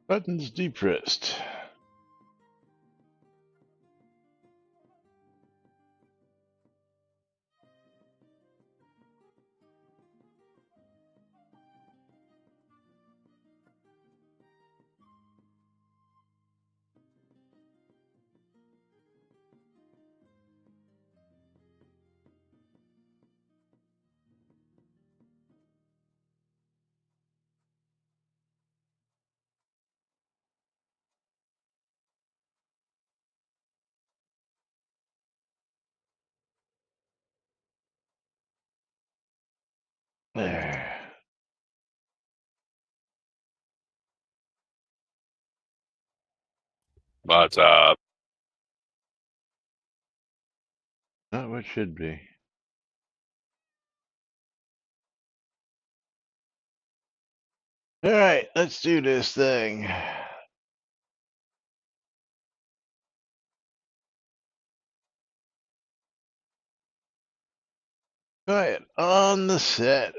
Buttons depressed. There. What's Not what should be. All right, let's do this thing. Quiet on the set.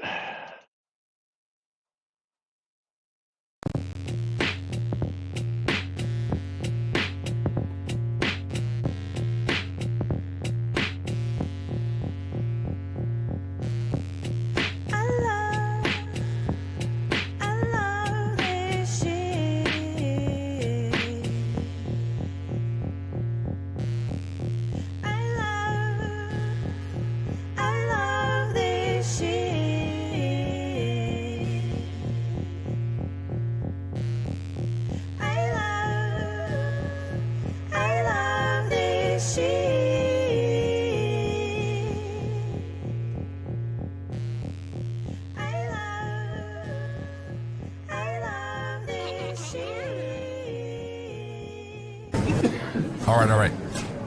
All right.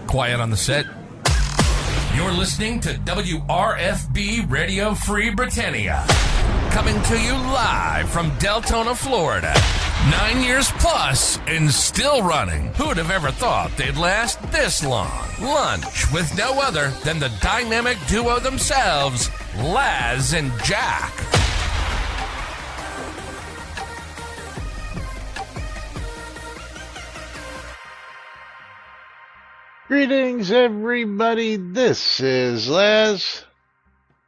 Quiet on the set. You're listening to WRFB Radio Free Britannia. Coming to you live from Deltona, Florida. 9 years plus and still running. Who'd have ever thought they'd last this long? Lunch with no other than the dynamic duo themselves, Laz and Jack. Greetings, everybody. This is Laz.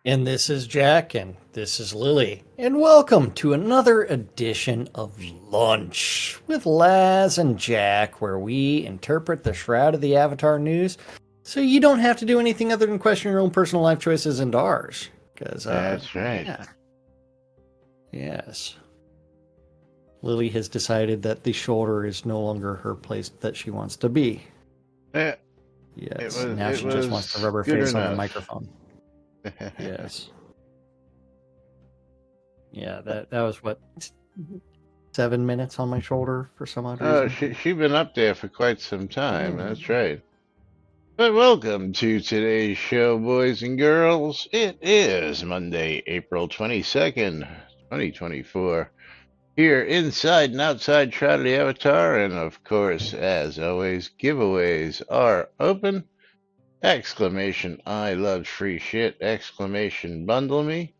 And this is Jack, and this is Lily. And welcome to another edition of Lunch with Laz and Jack, where we interpret the Shroud of the Avatar news so you don't have to do anything other than question your own personal life choices and ours. That's right. Yeah. Yes. Lily has decided that the shoulder is no longer her place that she wants to be. Yeah. Yes. Now she just wants to rub her face on the microphone. Yes. Yeah, that was what, 7 minutes on my shoulder for some odd reason. Oh, she's been up there for quite some time. That's right. But welcome to today's show, boys and girls. It is Monday, April 22nd, 2024. Here inside and outside Shroud of the Avatar, and of course, as always, giveaways are open. Exclamation, I love free shit. Exclamation, bundle me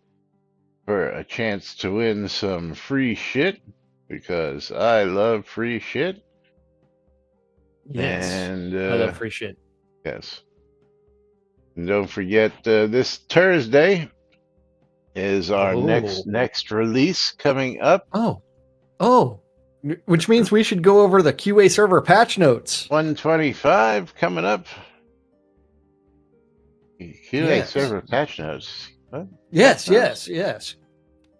for a chance to win some free shit because I love free shit. Yes, and I love free shit. Yes. And don't forget, this Thursday is our next release coming up. Oh, which means we should go over the QA server patch notes. 125 coming up. QA server patch notes. What? Yes. Laz,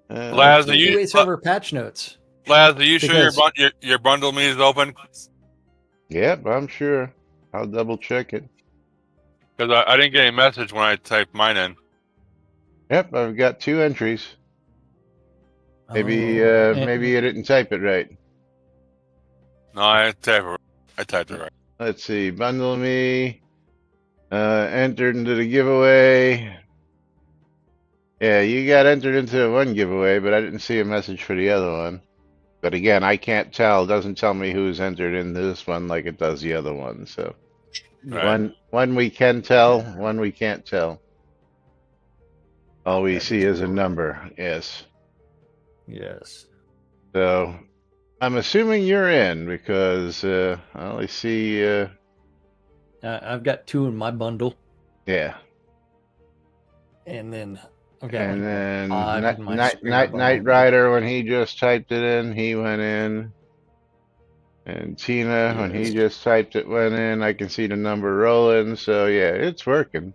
QA server patch notes. Laz, are you sure your bundle me is open? Yep, I'm sure. I'll double check it. Because I didn't get a message when I typed mine in. Yep, I've got 2 entries. Maybe you didn't type it right. No, I typed it right. Let's see. Bundle me. Entered into the giveaway. Yeah, you got entered into one giveaway, but I didn't see a message for the other one. But again, I can't tell. It doesn't tell me who's entered into this one like it does the other one. So Right. one we can tell, one we can't tell. All we see is a number. Yes. Yes. So I'm assuming you're in because I only see. I've got 2 in my bundle, Yeah. and then I've got And like then 5 in my spare Night bundle. Rider, when he just typed it in, he went in. And Tina, when he Yes. just typed it, went in. I can see the number rolling. So yeah, it's working.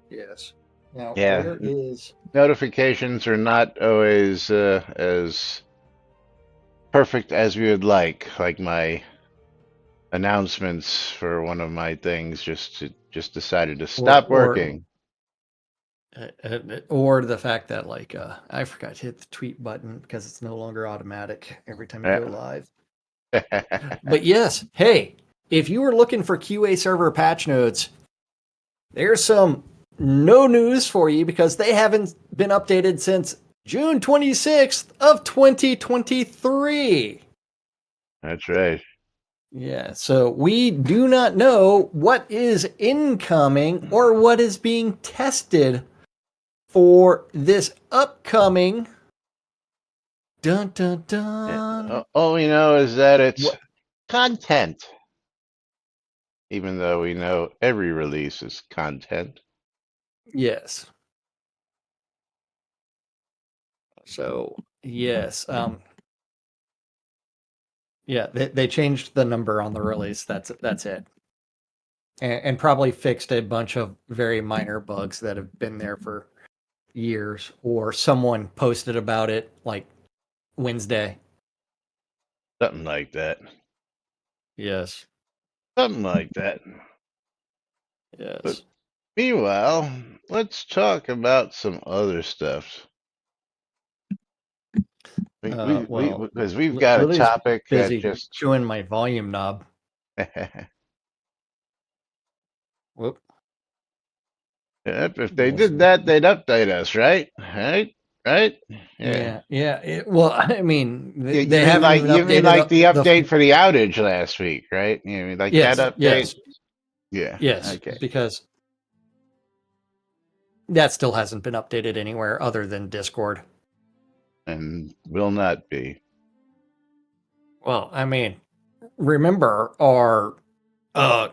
Yes. Now, Yeah. where is? Notifications are not always as perfect as we would like my announcements for one of my things just decided to stop Or working. or the fact that like I forgot to hit the tweet button because it's no longer automatic every time you go Yeah. live. But yes, hey, if you were looking for QA server patch notes, there's some no news for you because they haven't been updated since June 26th of 2023. That's right. Yeah, so we do not know what is incoming or what is being tested for this upcoming dun dun dun. All we know is that it's What? content, even though we know every release is content. Yes. So yes, yeah, they changed the number on the release. That's it, and probably fixed a bunch of very minor bugs that have been there for years, or someone posted about it like Wednesday. Something like that. Yes. Something like that. But Yes. meanwhile, let's talk about some other stuff. Well, Because we've got a Lily's topic that busy just chewing my volume knob. Whoop. Yep, if they Yes. did that, they'd update us, right? Right? Yeah. Yeah. Well, I mean, You they haven't even you mean updated like up the the. update for the outage last week, right? You mean like that Yes. update? Yes. Yeah. Yes. Okay. Because that still hasn't been updated anywhere other than Discord. And will not be. Well, I mean, remember our uh,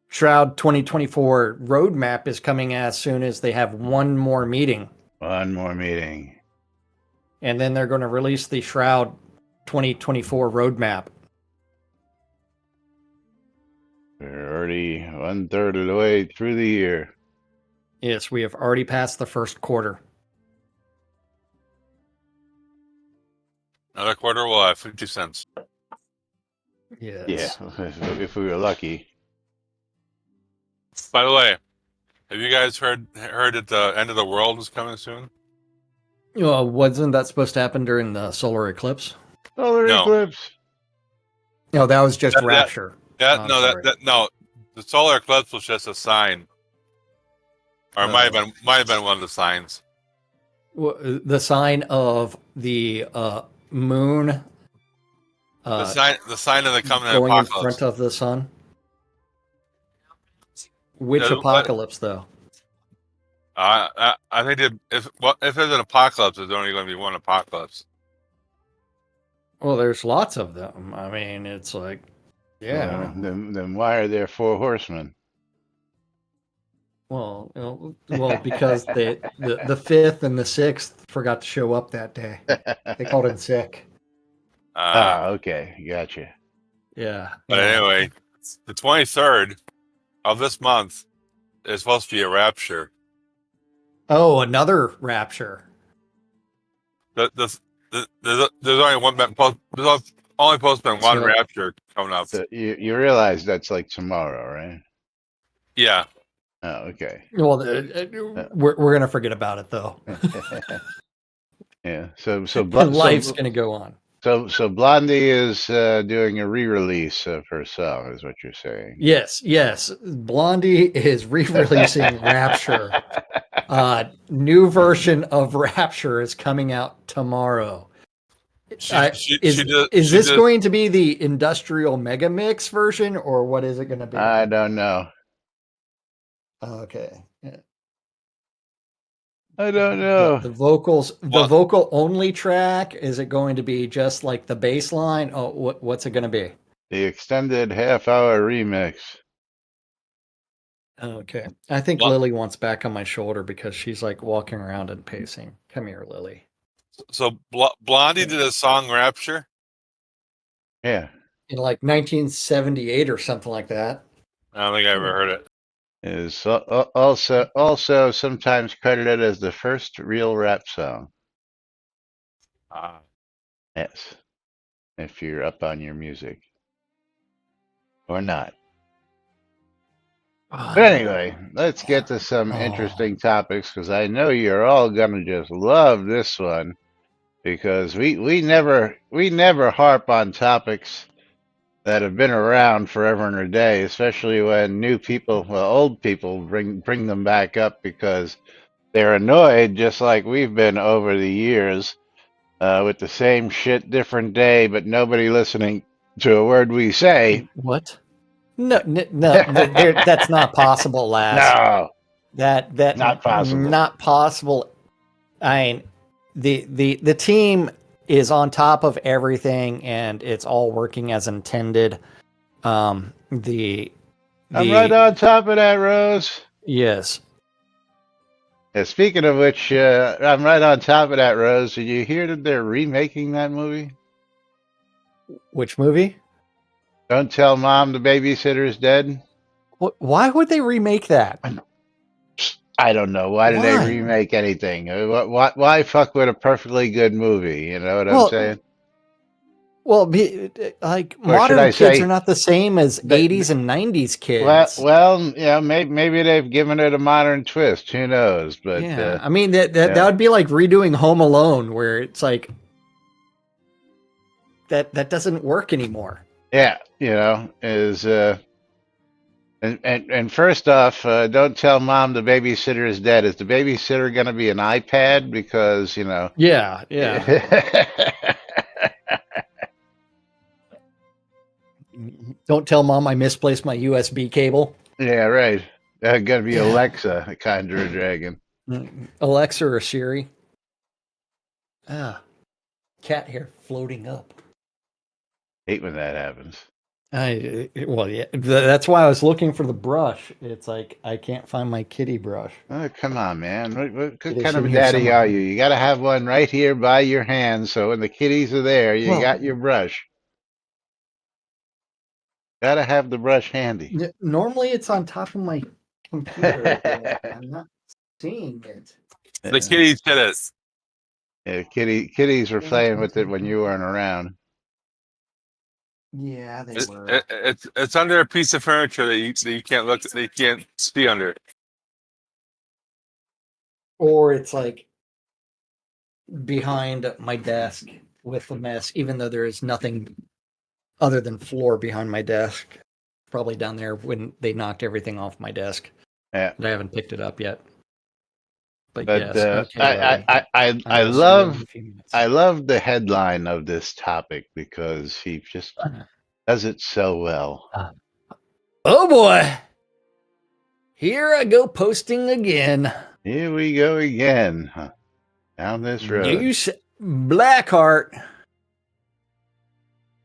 Shroud 2024 roadmap is coming as soon as they have one more meeting. One more meeting. And then they're going to release the Shroud 2024 roadmap. We're already 1/3 of the way through the year. Yes, we have already passed the first quarter. Another quarter will have 50 cents. Yeah, Yes. if we were lucky. By the way, have you guys heard that the end of the world is coming soon? Well, wasn't that supposed to happen during the solar eclipse? Solar No. eclipse. No, that was just That- Rapture. That I'm no, sorry. no. The solar eclipse was just a sign, or it might have been one of the signs. The sign of the moon The sign of the coming going in apocalypse. front of the sun. Which Yeah, apocalypse, though? I think if there's an apocalypse, there's only going to be one apocalypse. Well, there's lots of them. I mean, it's like, yeah. Then why are there 4 horsemen? Well, because the 5th and the 6th forgot to show up that day. They called in sick. Okay, gotcha. Yeah. But anyway, the 23rd of this month is supposed to be a rapture. Oh, another Rapture. There's only one. There's only supposed to be one So- rapture coming up. So you realize that's like tomorrow, right? Yeah. Oh, okay. Well, we're gonna forget about it though. Yeah. So Life's gonna go on. So Blondie is doing a re-release of her song, is what you're saying. Yes. Blondie is re-releasing Rapture. New version of Rapture is coming out tomorrow. Is this going to be the industrial mega mix version, or what is it going to be? I don't know. Okay. Yeah. I don't know. The vocals, the Well- vocal only track. Is it going to be just like the bass line? Oh, what's it going to be? The extended half-hour remix. Okay. I think Well- Lily wants back on my shoulder because she's like walking around and pacing. Come here, Lily. So Blondie did a song Rapture. Yeah. In like 1978 or something like that. I don't think I ever heard it. Is also sometimes credited as the first real rap song. Uh, Yes. If you're up on your music. Or not. But anyway, let's get to some interesting topics because I know you're all gonna just love this one because we never harp on topics that have been around forever and a day, especially when new people, well, old people bring them back up because they're annoyed, just like we've been over the years, with the same shit, different day, but nobody listening to a word we say. What? No, that's not possible, lass. No, That not possible. Not possible. I mean, the team is on top of everything, and it's all working as intended. I'm right on top of that, Rose. Yes. Yeah, speaking of which, I'm right on top of that, Rose. Did you hear that they're remaking that movie? Which movie? Don't Tell Mom the Babysitter's Dead? Why would they remake that? I don't know. Why did Why? they remake anything? Why fuck with a perfectly good movie? You know what I'm Well, saying? Well, like Or should modern I kids say- are not the same as They- 80s and 90s kids. Well, yeah, maybe they've given it a modern twist. Who knows? But yeah, I mean that yeah. would be like redoing Home Alone, where it's like that doesn't work anymore. yeah, and first off, don't tell mom the babysitter is dead. Is the babysitter going to be an iPad? Because Yeah. Don't tell mom I misplaced my USB cable. Yeah, right. Going to be Yeah. Alexa, a Conjure Dragon. Alexa or Siri. Cat hair floating up. Hate when that happens. Well, yeah, that's why I was looking for the brush. It's like I can't find my kitty brush. Oh, come on, man. What It is kind of a in here daddy somewhere. are you? You got to have one right here by your hand, so when the kitties are there, you Well- got your brush. Got to have the brush handy. Normally, it's on top of my computer. but I'm not seeing it. The kitties did it. Yeah, kitties were playing with it when you weren't around. Yeah, they It's, were. it's under a piece of furniture that you can't look. That you can't see under. Or it's like behind my desk with a mess, even though there is nothing other than floor behind my desk. Probably down there when they knocked everything off my desk. Yeah. But I haven't picked it up yet. But But yes, okay, Lily. I will see you in love a few minutes. I love the headline of this topic because he just does it so well. Oh boy! Here I go posting again. Here we go again down this road. Deuce Blackheart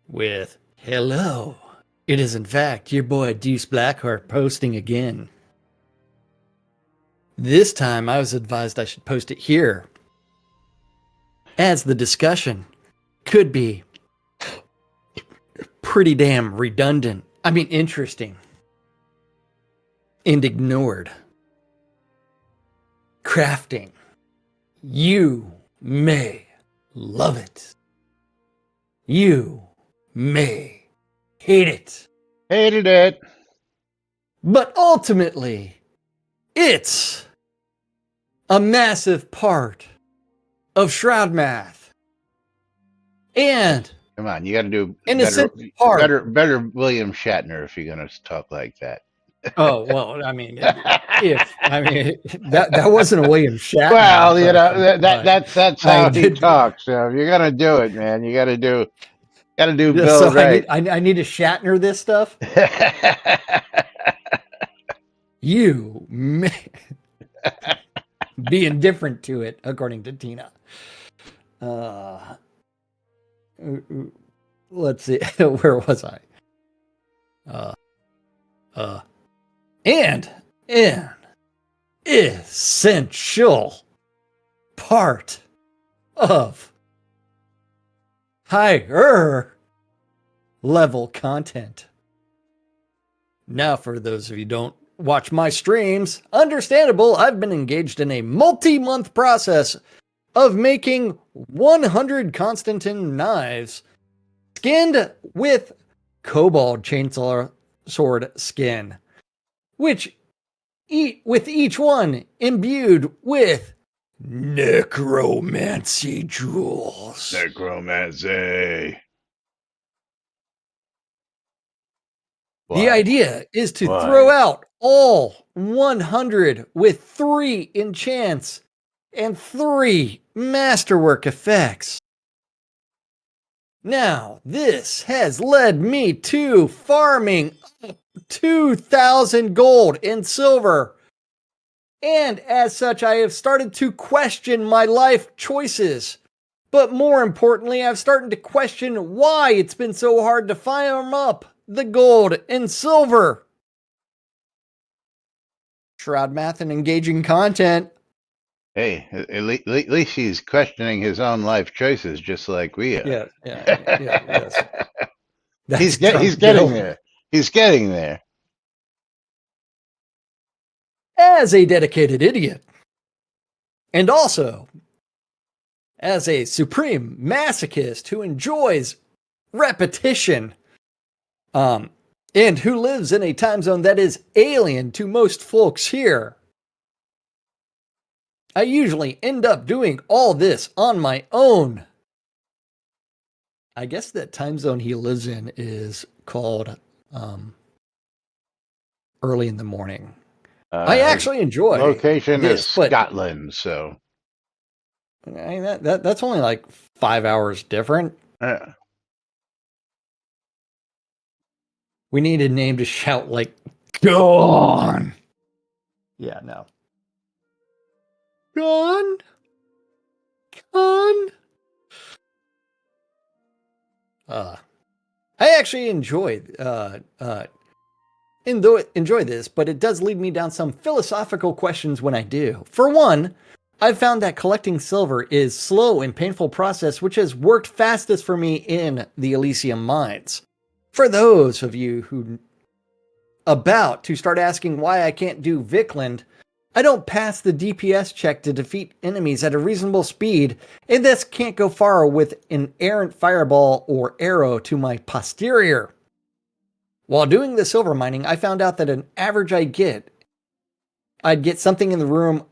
with hello. It is in fact your boy Deuce Blackheart posting again. This time I was advised I should post it here, as the discussion could be pretty damn redundant. I mean, interesting and ignored. Crafting. You may love it. You may hate it. Hated it. But ultimately, it's a massive part of Shroud math. And Come on, you got to do An essential part. better William Shatner if you're going to talk like that. oh well, I mean, that wasn't a William Shatner. Well, impression, but- that's I how he did- talks. So if you're going to do it, man, you got to do Yeah, Bill so right. I need to Shatner this stuff. You may be indifferent to it, according to Tina. Let's see. Where was I? And an essential part of higher level content. Now, for those of you who don't watch my streams, understandable, I've been engaged in a multi-month process of making 100 Constantine knives skinned with cobalt chainsaw sword skin, which with each one imbued with necromancy jewels. Necromancy. The Why? idea is to Why? throw out all 100 with 3 enchants and 3 masterwork effects. Now, this has led me to farming 2,000 gold and silver. And as such, I have started to question my life choices. But more importantly, I've started to question why it's been so hard to farm up the gold and silver. Shroud math and engaging content. Hey, at least he's questioning his own life choices, just like we are. Yes. He's That's getting Bill. there. He's getting there. As a dedicated idiot, and also as a supreme masochist who enjoys repetition, and who lives in a time zone that is alien to most folks here, I usually end up doing all this on my own. I guess that time zone he lives in is called early in the morning. I actually enjoy location this, is but Scotland, so that's only like 5 hours different. yeah. We need a name to shout like, "Gone!" Yeah, no. Gone? Gone? I actually enjoy this, but it does lead me down some philosophical questions when I do. For one, I've found that collecting silver is slow and painful process, which has worked fastest for me in the Elysium mines. For those of you who about to start asking why I can't do Vikland, I don't pass the DPS check to defeat enemies at a reasonable speed, and thus can't go far with an errant fireball or arrow to my posterior. While doing the silver mining, I found out that an average I'd get something in the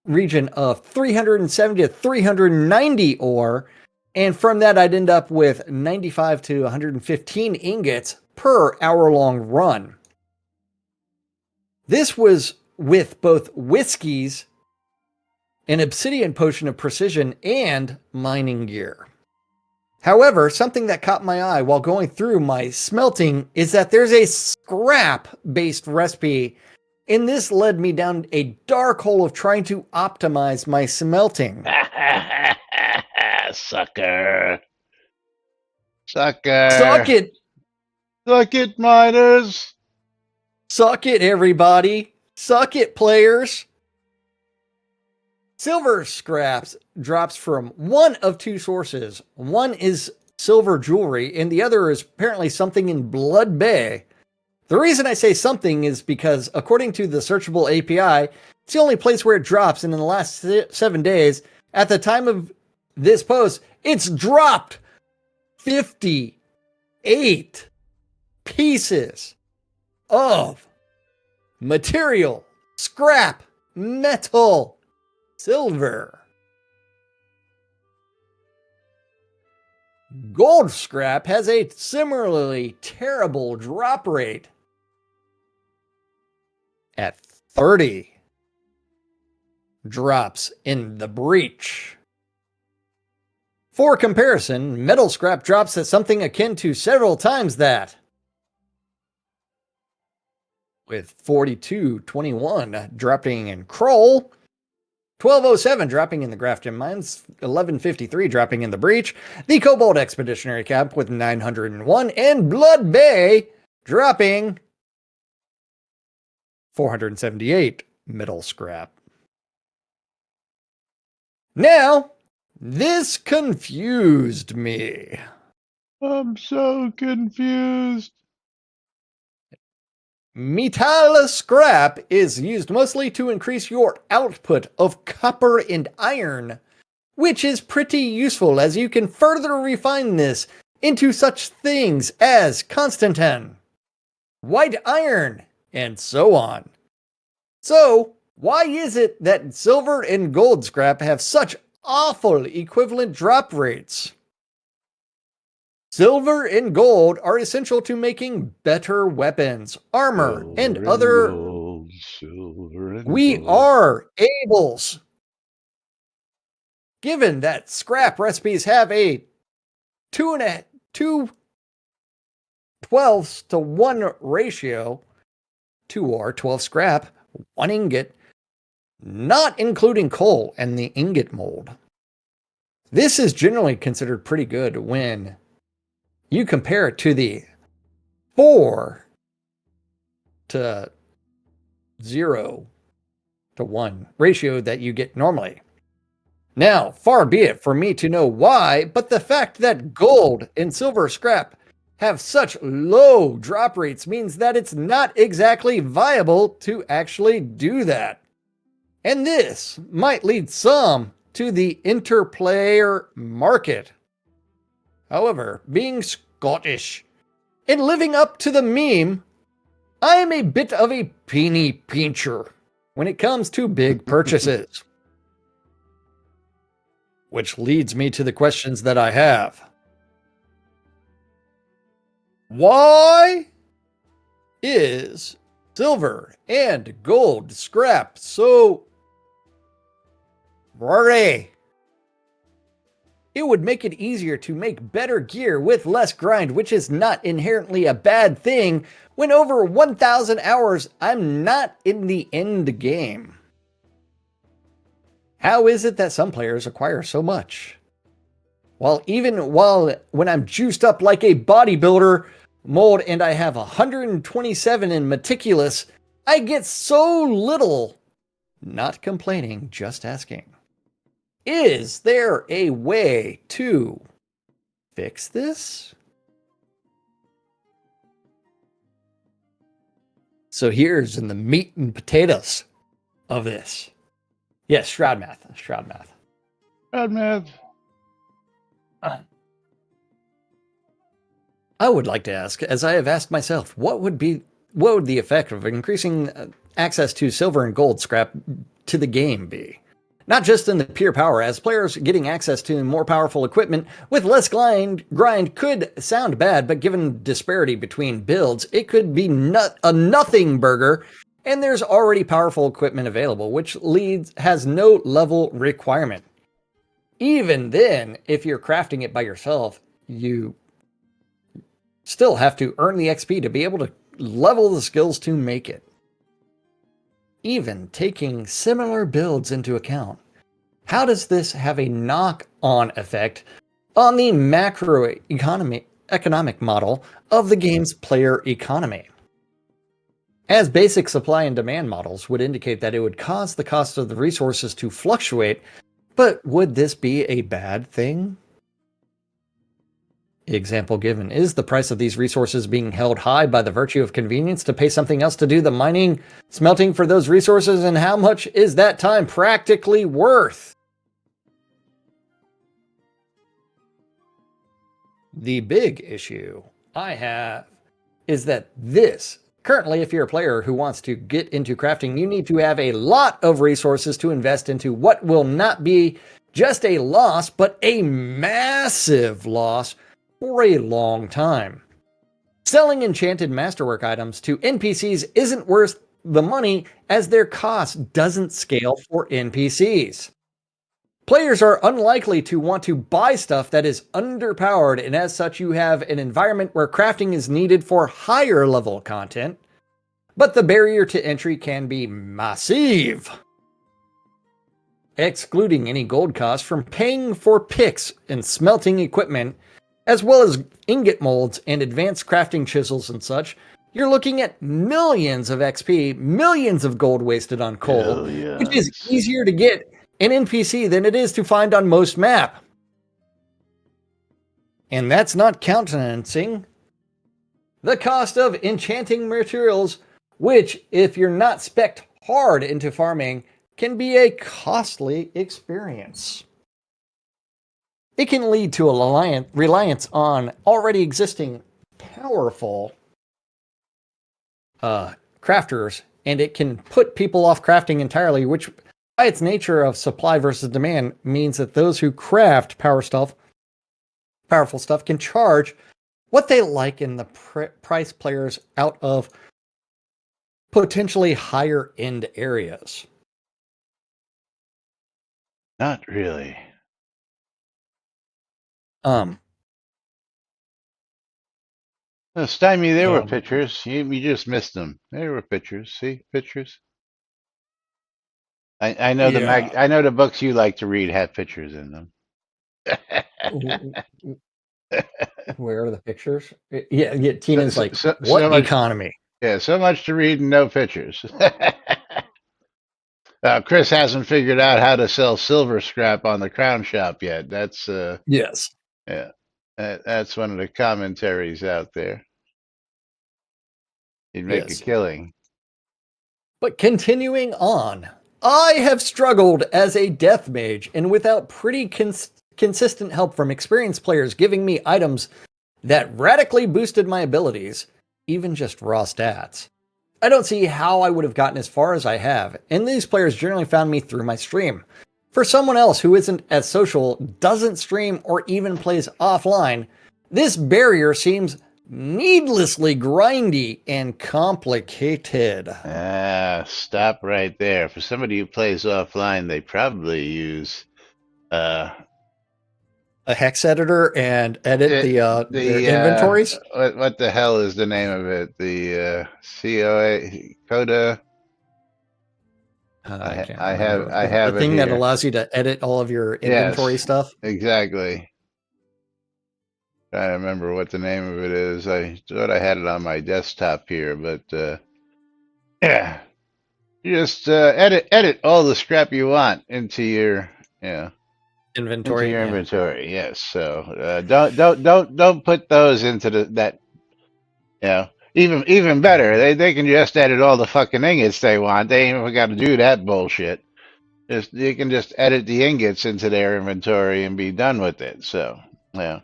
region of 370 to 390 ore, and from that I'd end up with 95 to 115 ingots per hour-long run. This was with both whiskeys, an obsidian potion of precision, and mining gear. However, something that caught my eye while going through my smelting is that there's a scrap-based recipe, and this led me down a dark hole of trying to optimize my smelting. Sucker. Suck it! Suck it, miners! Suck it, everybody! Suck it, players! Silver scraps drops from one of 2 sources. One is silver jewelry, and the other is apparently something in Blood Bay. The reason I say something is because, according to the searchable API, it's the only place where it drops, and in the last 7 days, at the time of this post, it's dropped 58 pieces of material, scrap, metal, silver. Gold scrap has a similarly terrible drop rate at 30 drops in the breach. For comparison, metal scrap drops at something akin to several times that, with 42.21 dropping in Kroll, 1207 dropping in the Grafton Mines, 1153 dropping in the Breach, the Cobalt Expeditionary Camp with 901, and Blood Bay dropping 478 metal scrap. Now, this confused me. I'm so confused. Metal scrap is used mostly to increase your output of copper and iron, which is pretty useful as you can further refine this into such things as Constantan, white iron, and so on. So, why is it that silver and gold scrap have such awful equivalent drop rates? Silver and gold are essential to making better weapons, armor, and Silver other. gold, silver and We gold. are ables. Given that scrap recipes have a 2/12 ratio, 2 ore, 12 scrap, 1 ingot, not including coal and the ingot mold. This is generally considered pretty good when you compare it to the 4:0 ratio that you get normally. Now, far be it for me to know why, but the fact that gold and silver scrap have such low drop rates means that it's not exactly viable to actually do that. And this might lead some to the interplayer market. However, being Scottish and living up to the meme, I am a bit of a penny pincher when it comes to big purchases. Which leads me to the questions that I have. Why is silver and gold scrap so rare? It would make it easier to make better gear with less grind, which is not inherently a bad thing when over 1,000 hours I'm not in the end game. How is it that some players acquire so much? When I'm juiced up like a bodybuilder mold and I have 127 in meticulous, I get so little. Not complaining, just asking. Is there a way to fix this? So here's in the meat and potatoes of this. Yes, Shroud math. Bad math. I would like to ask, as I have asked myself, what would the effect of increasing access to silver and gold scrap to the game be? Not just in the pure power, as players getting access to more powerful equipment with less grind could sound bad, but given disparity between builds, it could be a nothing burger, and there's already powerful equipment available, which has no level requirement. Even then, if you're crafting it by yourself, you still have to earn the XP to be able to level the skills to make it. Even taking similar builds into account, how does this have a knock-on effect on the economic model of the game's player economy? As basic supply and demand models would indicate that it would cause the cost of the resources to fluctuate, but would this be a bad thing? Example given, is the price of these resources being held high by the virtue of convenience to pay something else to do the mining, smelting for those resources, and how much is that time practically worth? The big issue I have is that currently, if you're a player who wants to get into crafting, you need to have a lot of resources to invest into what will not be just a loss, but a massive loss for a long time. Selling enchanted masterwork items to NPCs isn't worth the money as their cost doesn't scale for NPCs. Players are unlikely to want to buy stuff that is underpowered, and as such you have an environment where crafting is needed for higher level content, but the barrier to entry can be massive. excluding any gold costs from paying for picks and smelting equipment, as well as ingot molds and advanced crafting chisels and such, you're looking at millions of XP, millions of gold wasted on coal, which is easier to get in NPC than it is to find on most map. And that's not countenancing the cost of enchanting materials, which, if you're not spec'd hard into farming, can be a costly experience. It can lead to a reliance on already existing powerful crafters, and it can put people off crafting entirely, which by its nature of supply versus demand means that those who craft powerful stuff can charge what they like in the price players out of potentially higher end areas. Not really. No, Stymie, there were pictures. You just missed them. There were pictures. See, pictures. I know I know the books you like to read have pictures in them. Where are the pictures? Yeah, Tina's like, what so much, economy? Yeah, so much to read and no pictures. Chris hasn't figured out how to sell silver scrap on the Crown Shop yet. That's yes. Yeah. That's one of the commentaries out there. You'd make a killing. But continuing on, I have struggled as a death mage, and without pretty consistent help from experienced players giving me items that radically boosted my abilities, even just raw stats, I don't see how I would have gotten as far as I have, and these players generally found me through my stream. For someone else who isn't as social, doesn't stream, or even plays offline, this barrier seems needlessly grindy and complicated. Stop right there. For somebody who plays offline, they probably use a hex editor and edit their inventories. What the hell is the name of it? The Coda. I have the thing that here. allows you to edit all of your inventory stuff. Exactly. Trying to remember what the name of it is. I thought I had it on my desktop here, but yeah, you just edit all the scrap you want into your inventory. Into your inventory. Yes. So don't put those into that. Even better, they can just edit all the fucking ingots they want. They ain't even got to do that bullshit. You can just edit the ingots into their inventory and be done with it. So yeah.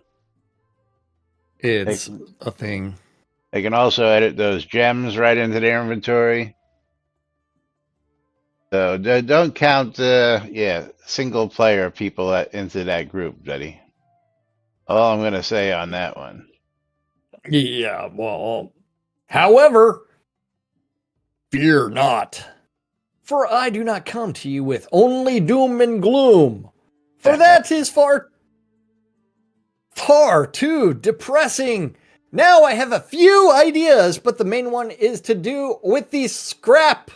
It's a thing. They can also edit those gems right into their inventory. So don't count, single player people into that group, buddy. All I'm going to say on that one. Yeah, well, however, fear not, for I do not come to you with only doom and gloom, for that is far too depressing. Now I have a few ideas, but the main one is to do with the scrap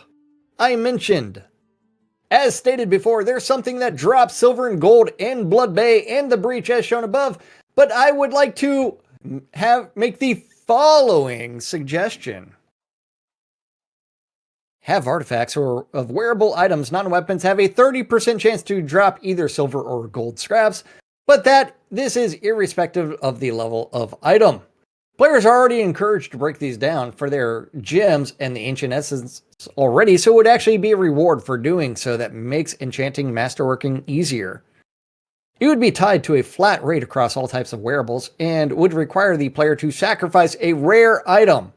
I mentioned. As stated before, there's something that drops silver and gold in Blood Bay and the Breach as shown above, but I would like to make the following suggestion. Have artifacts or of wearable items, non-weapons, have a 30% chance to drop either silver or gold scraps, but this is irrespective of the level of item. Players are already encouraged to break these down for their gems and the ancient essence already, so it would actually be a reward for doing so that makes enchanting masterworking easier. It would be tied to a flat rate across all types of wearables and would require the player to sacrifice a rare item,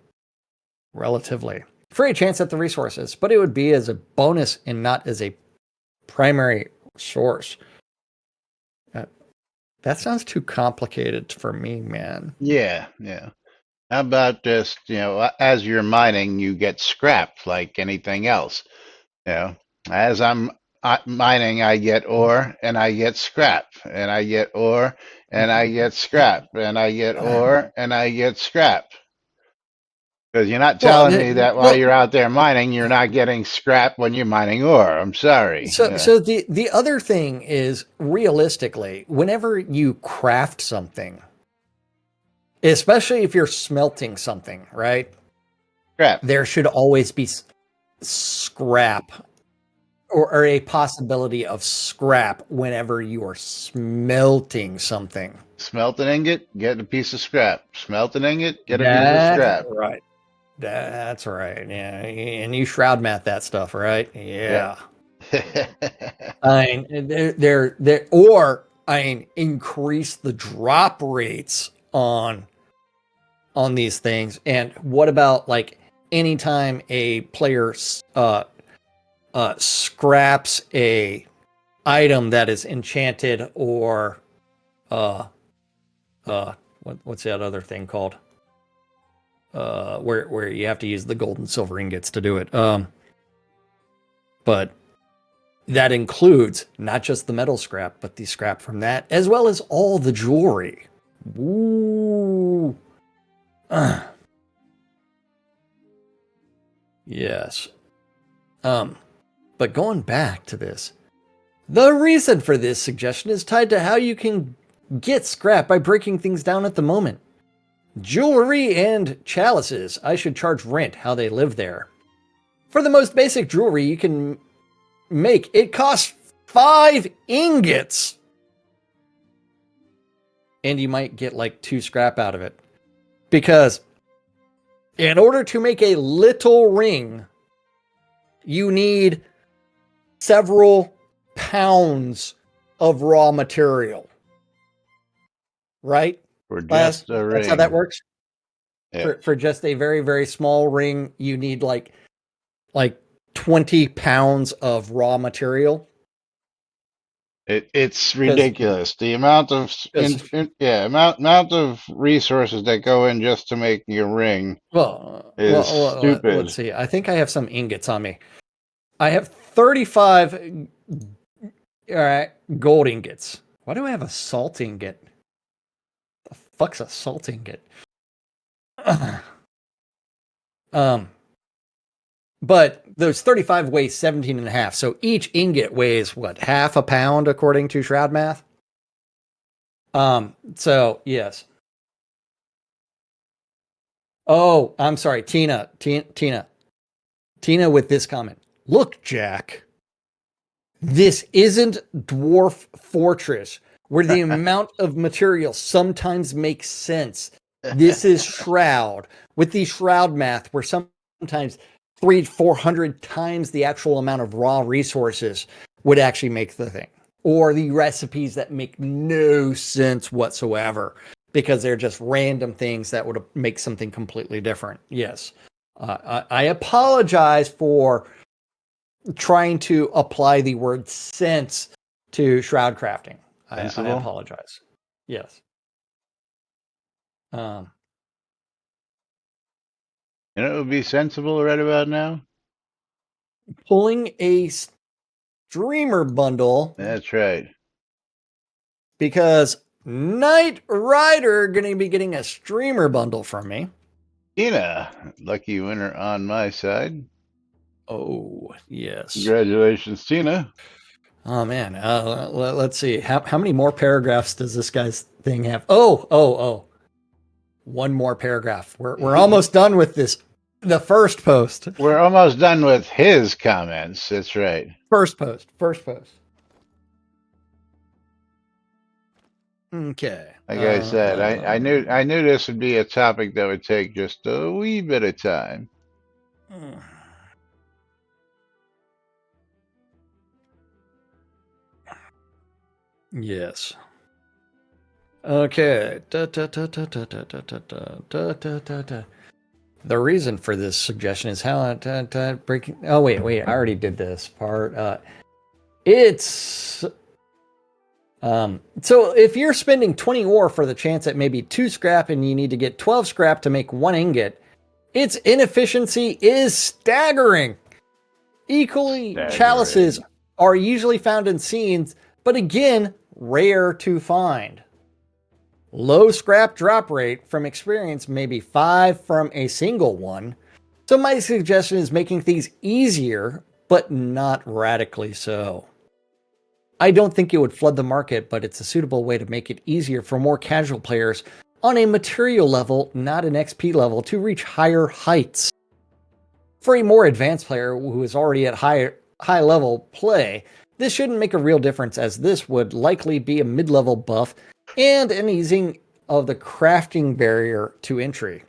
relatively, for a chance at the resources, but it would be as a bonus and not as a primary source. That sounds too complicated for me, man. Yeah. How about just, as you're mining, you get scrap like anything else. As I'm mining, I get ore and I get scrap, and I get ore and I get scrap, and I get ore and I get scrap. Because you're not Well, telling me that while you're out there mining, you're not getting scrap when you're mining ore. I'm sorry. So the other thing is, realistically, whenever you craft something, especially if you're smelting something, right? Scrap. There should always be scrap or a possibility of scrap whenever you are smelting something. Smelt an ingot, get a piece of scrap. Smelt an ingot, get a piece of That's scrap. right. That's right. Yeah. And you shroud math that stuff, right? Yeah. I mean, increase the drop rates on these things. And what about like anytime a player scraps a item that is enchanted or what's that other thing called? Where you have to use the gold and silver ingots to do it. But that includes not just the metal scrap, but the scrap from that, as well as all the jewelry. Ooh. Yes. But going back to this, the reason for this suggestion is tied to how you can get scrap by breaking things down at the moment. Jewelry and chalices, I should charge rent how they live there. For the most basic jewelry you can make, it costs 5 ingots. And you might get like 2 scrap out of it. Because in order to make a little ring, you need several pounds of raw material. Right? For just a ring. That's how that works? Yeah. For just a very, very small ring, you need like 20 pounds of raw material. It's ridiculous. The amount of amount of resources that go in just to make your ring is stupid. Let's see. I think I have some ingots on me. I have 35 gold ingots. Why do I have a salt ingot? The fuck's a salt ingot? But those 35 weigh 17 and a half. So each ingot weighs what, half a pound according to Shroud math? So yes. Oh, I'm sorry, Tina with this comment. Look, Jack, this isn't Dwarf Fortress where the amount of material sometimes makes sense. This is Shroud with the Shroud math where sometimes 300-400 times the actual amount of raw resources would actually make the thing, or the recipes that make no sense whatsoever because they're just random things that would make something completely different. Yes. I apologize for trying to apply the word sense to shroud crafting. I apologize. Yes. You know, it would be sensible right about now. Pulling a streamer bundle. That's right. Because Knight Rider going to be getting a streamer bundle from me. Tina, lucky winner on my side. Oh, yes. Congratulations, Tina. Oh, man. Let's see. How many more paragraphs does this guy's thing have? Oh. One more paragraph. We're almost done with this. The first post. We're almost done with his comments. That's right. First post. Okay. Like I said, I knew this would be a topic that would take just a wee bit of time. Yes. Okay. The reason for this suggestion is how breaking. Oh wait, I already did this part. It's so if you're spending 20 ore for the chance at maybe 2 scrap and you need to get 12 scrap to make 1 ingot, its inefficiency is staggering. Chalices are usually found in scenes, but again, rare to find. Low scrap drop rate from experience, maybe 5 from a single one. So my suggestion is making things easier, but not radically so. I don't think it would flood the market, but it's a suitable way to make it easier for more casual players on a material level, not an XP level, to reach higher heights. For a more advanced player who is already at high level play, this shouldn't make a real difference, as this would likely be a mid-level buff and an easing of the crafting barrier to entry.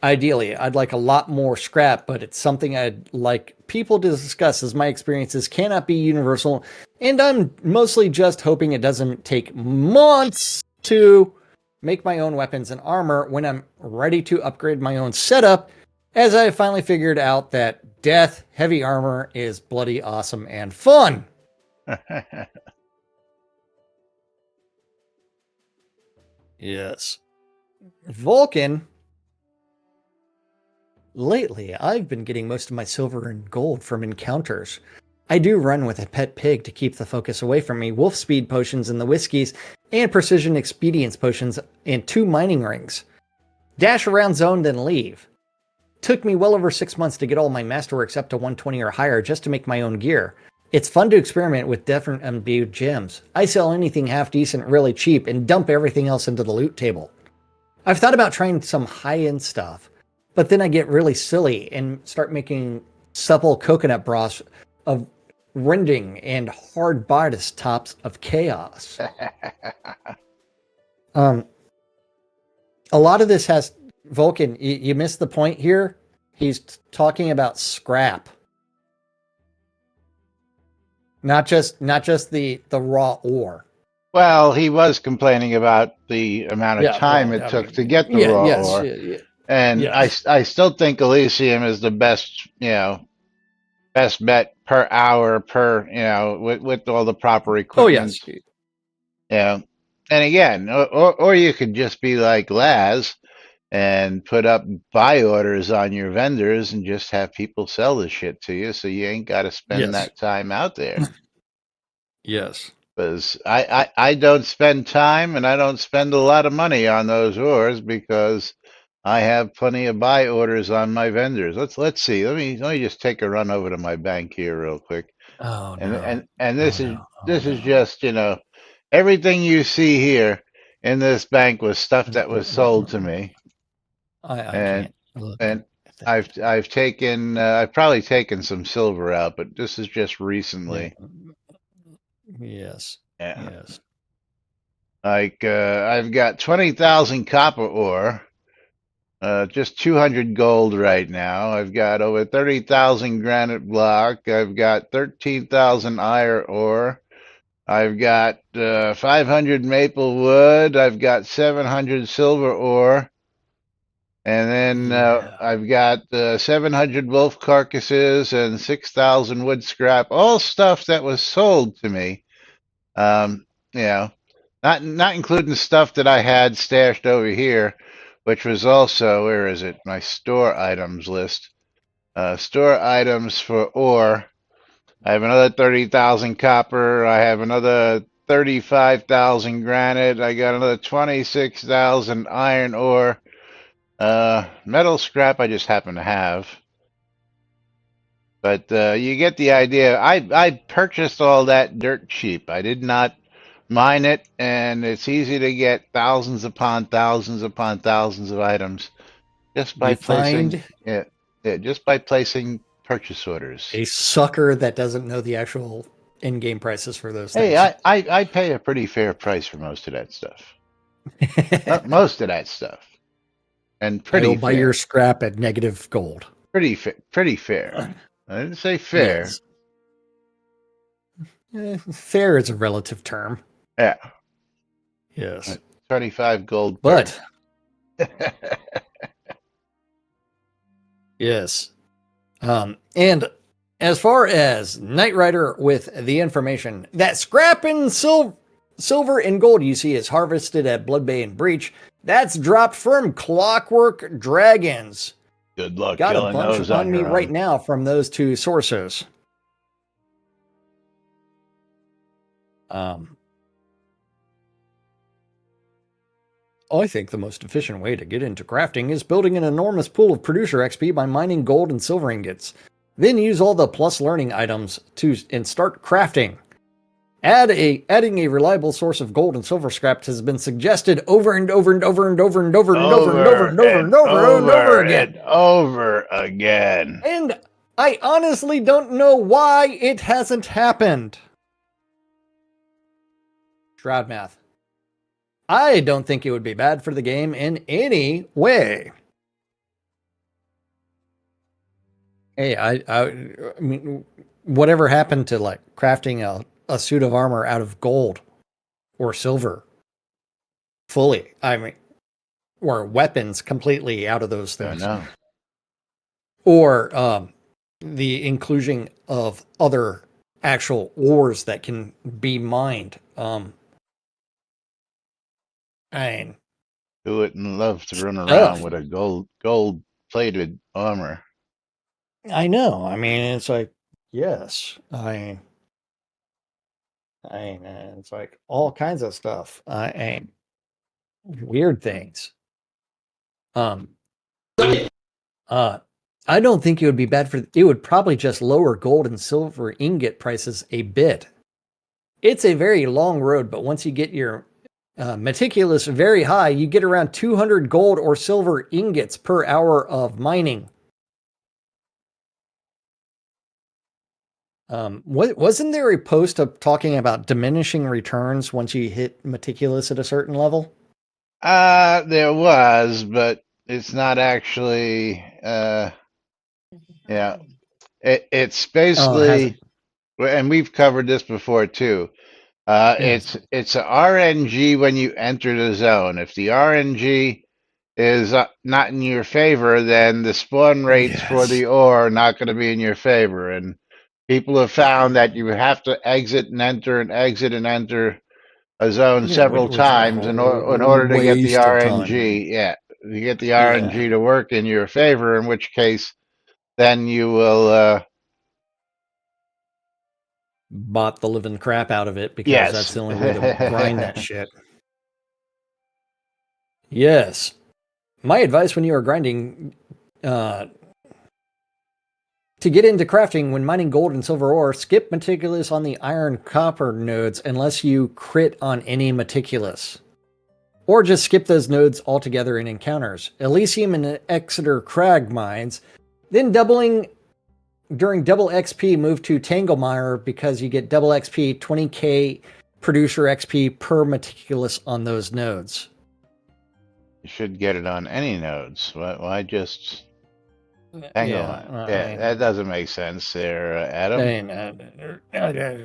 Ideally, I'd like a lot more scrap, but it's something I'd like people to discuss, as my experiences cannot be universal, and I'm mostly just hoping it doesn't take months to make my own weapons and armor when I'm ready to upgrade my own setup, as I finally figured out that death heavy armor is bloody awesome and fun. Yes. Vulcan. Lately, I've been getting most of my silver and gold from encounters. I do run with a pet pig to keep the focus away from me, wolf speed potions in the whiskeys, and precision expedience potions and 2 mining rings. Dash around zone, then leave. Took me well over 6 months to get all my masterworks up to 120 or higher just to make my own gear. It's fun to experiment with different imbued gems. I sell anything half decent really cheap and dump everything else into the loot table. I've thought about trying some high-end stuff, but then I get really silly and start making supple coconut broths of rending and hard bodice tops of chaos. A lot of this has Vulcan. You missed the point here. He's talking about scrap, not just the raw ore. Well, he was complaining about the amount of time it took to get the raw ore. And yes. I still think Elysium is the best, best bet per hour with all the proper equipment. Oh, yes. Yeah. And again, or you could just be like Laz and put up buy orders on your vendors and just have people sell the shit to you, so you ain't got to spend that time out there. Yes. Because I don't spend time and I don't spend a lot of money on those ores because I have plenty of buy orders on my vendors. Let's see. Let me just take a run over to my bank here real quick. Oh no. And this is just, everything you see here in this bank was stuff that was sold to me. I can't look. And I've probably taken some silver out, but this is just recently. Yes. Yeah. Yes. Like I've got 20,000 copper ore, just 200 gold right now. I've got over 30,000 granite block. I've got 13,000 iron ore. I've got 500 maple wood. I've got 700 silver ore. And then I've got 700 wolf carcasses and 6,000 wood scrap, all stuff that was sold to me. Not including stuff that I had stashed over here, which was also, where is it? My store items list. Store items for ore. I have another 30,000 copper. I have another 35,000 granite. I got another 26,000 iron ore. Metal scrap I just happen to have. But you get the idea. I purchased all that dirt cheap. I did not mine it, and it's easy to get thousands upon thousands upon thousands of items just by placing just by placing purchase orders. A sucker that doesn't know the actual in-game prices for those things. Hey, I pay a pretty fair price for most of that stuff. Most of that stuff. And pretty I will buy your scrap at negative gold. Pretty fair. I didn't say fair. Yes. Fair is a relative term. Yeah. Yes. 25 gold. But yes. And as far as Knight Rider with the information, that scrap and silver and gold you see is harvested at Blood Bay and Breach. That's dropped from Clockwork Dragons. Good luck. Got a bunch on me right now from those 2 sources. I think the most efficient way to get into crafting is building an enormous pool of producer XP by mining gold and silver ingots. Then use all the plus learning items and start crafting. Adding a reliable source of gold and silver scrap has been suggested over and over and over and over and over and over and over and over and over and over again. And over again. And I honestly don't know why it hasn't happened. Shroud math. I don't think it would be bad for the game in any way. Hey, I mean, whatever happened to like crafting a suit of armor out of gold or silver fully? I mean, or weapons completely out of those things. I know. Or the inclusion of other actual ores that can be mined. I mean, Who wouldn't love to run around with a gold plated armor? I know. I mean, it's like, yes. It's like all kinds of stuff. Weird things. I don't think it would be bad for. It would probably just lower gold and silver ingot prices a bit. It's a very long road, but once you get your meticulous very high, you get around 200 gold or silver ingots per hour of mining. Wasn't there a post of talking about diminishing returns once you hit meticulous at a certain level? There was, but it's not actually. Yeah, it's basically, and we've covered this before too. Yes. It's a RNG when you enter the zone. If the RNG is not in your favor, then the spawn rates for the ore are not going to be in your favor. And people have found that you have to exit and enter a zone several times in order to get the RNG. Yeah, you get the RNG to work in your favor, in which case then you will bought the living crap out of it because that's the only way to grind that shit. Yes. My advice when you are grinding to get into crafting when mining gold and silver ore, skip meticulous on the iron copper nodes unless you crit on any meticulous. Or just skip those nodes altogether in encounters. Elysium and Exeter Crag mines, then during double XP, move to Tanglemire because you get double XP, 20k producer XP per meticulous on those nodes. You should get it on any nodes. Why just Tanglemire? That doesn't make sense there, Adam.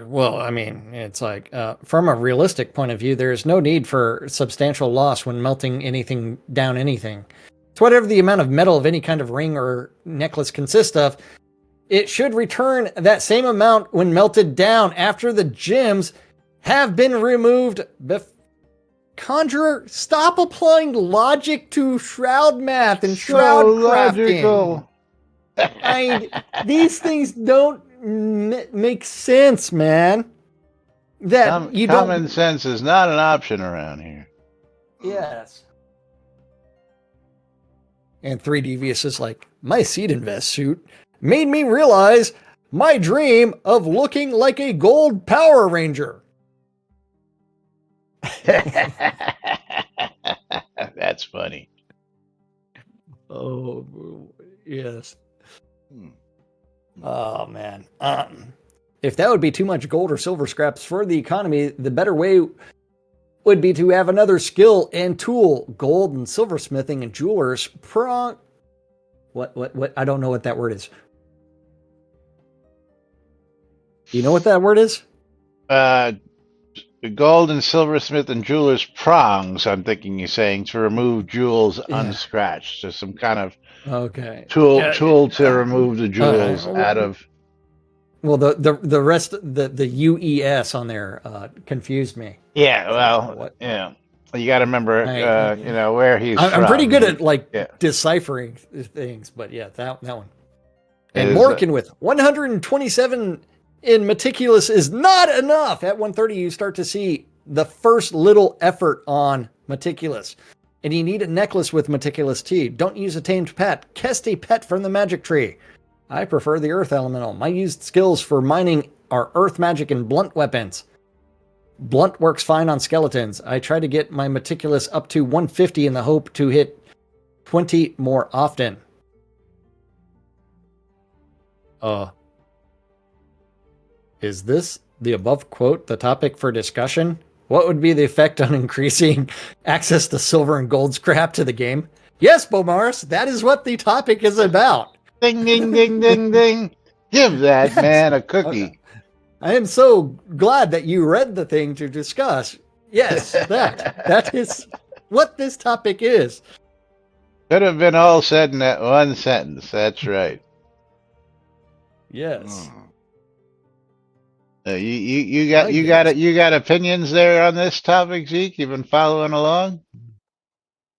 Well, I mean, it's like, from a realistic point of view, there's no need for substantial loss when melting anything down anything. It's whatever the amount of metal of any kind of ring or necklace consists of. It should return that same amount when melted down after the gems have been removed. Conjurer, stop applying logic to Shroud math and Shroud crafting. These things don't make sense, man. Common sense is not an option around here. Yes. And 3 Devious is like, my Seed Invest suit made me realize my dream of looking like a gold Power Ranger. That's funny. Oh, yes. Oh, man. If that would be too much gold or silver scraps for the economy, the better way would be to have another skill and tool. Gold and silversmithing and jewelers. What? I don't know what that word is. Do you know what that word is? Gold and silversmith and jewelers prongs, I'm thinking you're saying, to remove jewels unscratched. So some kind of tool to remove the jewels out of. Well, the rest, the UES on there confused me. Yeah, well, you got to remember, where he's from. I'm pretty good at deciphering things, but that one. And Morgan with 127 in meticulous is not enough. At 130, you start to see the first little effort on meticulous. And you need a necklace with meticulous T. Don't use a tamed pet. Cast a pet from the magic tree. I prefer the earth elemental. My used skills for mining are earth magic and blunt weapons. Blunt works fine on skeletons. I try to get my meticulous up to 150 in the hope to hit 20 more often. Is this the above quote the topic for discussion? What would be the effect on increasing access to silver and gold scrap to the game? Yes, Bomaris, that is what the topic is about. Ding, ding, ding, ding, ding. Give that Yes. man a cookie. I am so glad that you read the thing to discuss. Yes, that is what this topic is. Could have been all said in that one sentence. That's right. Yes. You got opinions there on this topic, Zeke? You've been following along?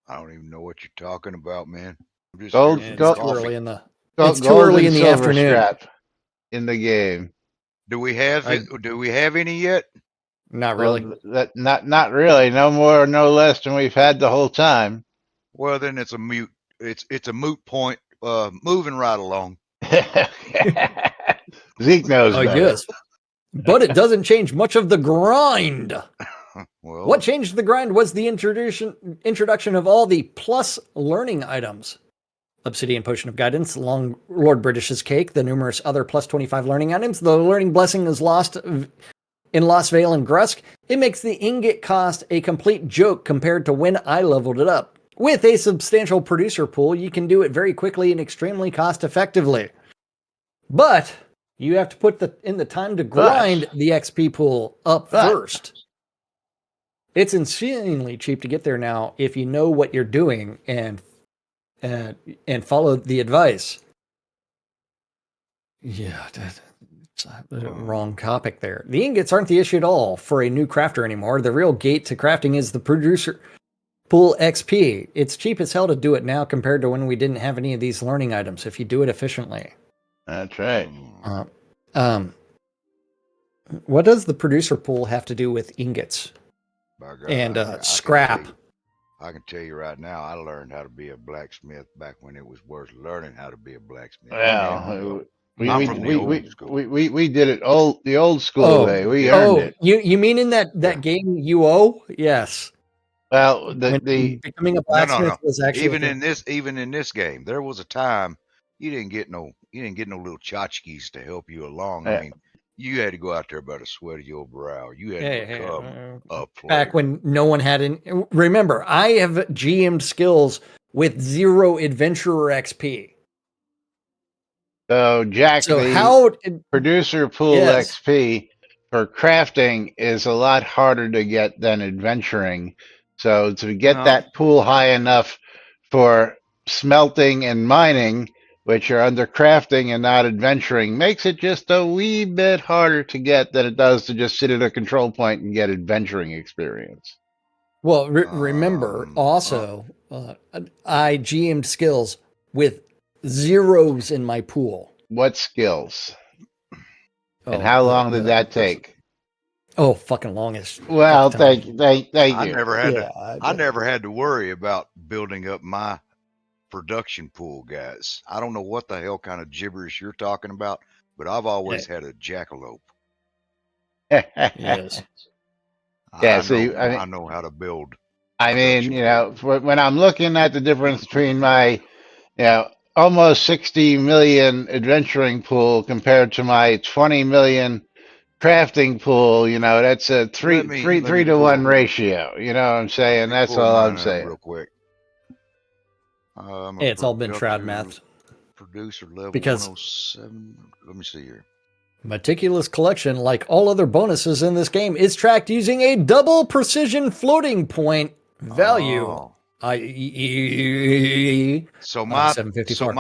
I don't even know what you're talking about, man. I'm just Gold- here It's for gold- too coffee. early in the Gold- It's too gold early and in the silver afternoon. scrap in the game. Do we have it? Do we have any yet? Not really. Well, not really. No more, no less than we've had the whole time. Well, then it's a mute. It's a moot point. Moving right along. Zeke knows better. Yes. But it doesn't change much of the grind. Well, What changed the grind was the introduction of all the plus learning items. Obsidian Potion of Guidance, Long Lord British's Cake, the numerous other plus 25 learning items. The learning blessing is lost in Lost Vale and Grusk. It makes the ingot cost a complete joke compared to when I leveled it up. With a substantial producer pool, you can do it very quickly and extremely cost effectively. But you have to put in the time to grind the XP pool up first. It's insanely cheap to get there now if you know what you're doing and follow the advice. Yeah, that's the wrong topic there. The ingots aren't the issue at all for a new crafter anymore. The real gate to crafting is the producer pool XP. It's cheap as hell to do it now compared to when we didn't have any of these learning items if you do it efficiently. That's right. What does the producer pool have to do with ingots by God, and I can scrap? tell you- I can tell you right now, I learned how to be a blacksmith back when it was worth learning how to be a blacksmith. Well, I'm from the old school. we did it the old school way. We earned it. You mean in that game UO? Yes. Well, When becoming a blacksmith was actually even in this game, there was a time you didn't get no little tchotchkes to help you along. Yeah. I mean, you had to go out there by the sweat of your brow. You had to become a player. back when no one had any. Remember, I have GM'd skills with 0 adventurer XP. So Jack, So the how producer pool Yes. XP for crafting is a lot harder to get than adventuring. So to get No. that pool high enough for smelting and mining, which are under crafting and not adventuring, makes it just a wee bit harder to get than it does to just sit at a control point and get adventuring experience. Well, remember also, I GM'd skills with 0s in my pool. What skills? Oh, And how long did that take? Oh, fucking longest. Well, time. thank I you. never had Yeah, I never had to worry about building up my production pool, guys. I don't know what the hell kind of gibberish you're talking about, but I've always had a jackalope. Yes. Yeah, I see, know, I mean- I know how to build. I mean, when I'm looking at the difference between my, almost 60 million adventuring pool compared to my 20 million crafting pool, that's a three Let me to pull- 1 ratio. You know what I'm saying? Let me That's pull all I'm mine up saying. real quick. Hey, it's all been Shroud math. Producer level Because- 107. Let me see here. Meticulous Collection, like all other bonuses in this game, is tracked using a double precision floating point value. Oh. I.e. So my 754.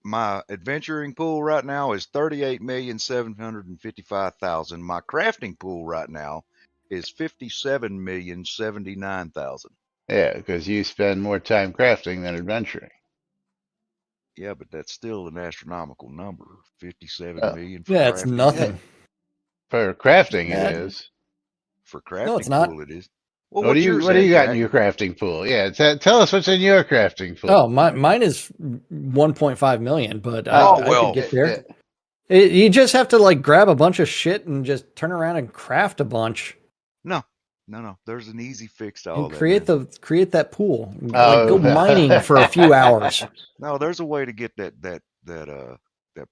my adventuring pool right now is 38,755,000. My crafting pool right now is 57,079,000. Yeah, because you spend more time crafting than adventuring. Yeah, but that's still an astronomical number. 57 Oh. million. For Yeah, it's crafting. nothing. For crafting, Yeah. it is. For crafting it's not. pool, it is. Well, What do what's you yours What do at, you got in Jack? your crafting pool? Yeah, tell us what's in your crafting pool. Oh, mine is 1.5 million, but Oh, I could well, get there. You just have to like grab a bunch of shit and just turn around and craft a bunch no. There's an easy fix to all and that, man. create that pool. Like Oh, go mining for a few hours. No, there's a way to get that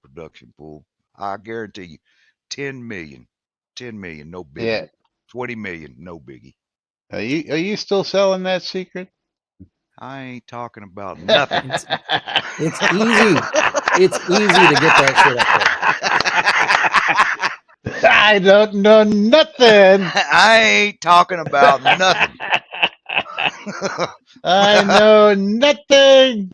production pool. I guarantee you, 10 million, 10 million, no biggie. yeah. 20 million, no biggie. Are you still selling that secret? I ain't talking about nothing. It's easy. It's easy to get that shit up there. I don't know nothing. I ain't talking about nothing. I know nothing.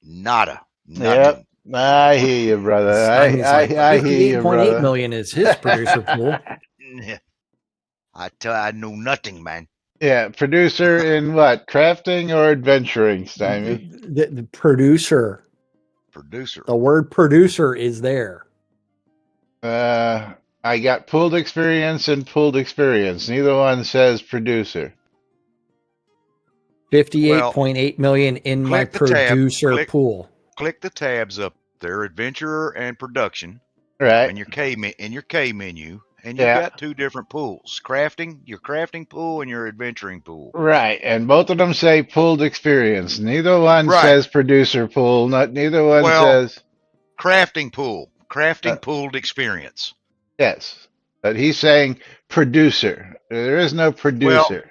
Nada. Yep. Nothing. I hear you, brother. Simon's like I hear you, 58.8 brother. million is his producer pool. I know nothing, man. Yeah, producer in what? Crafting or adventuring, Stymie? The producer. Producer. The word producer is there. I got pooled experience and pooled experience. Neither one says producer. 58.8 million in my click the tab. producer pool. Click the tabs up there, adventurer and production, Right. in your K menu, and you've Yeah. got two different pools: crafting, your crafting pool, and your adventuring pool. Right, and both of them say pooled experience. Neither one Right. says producer pool. Neither one Well, says crafting pooled experience. yes. But he's saying producer. There is no producer.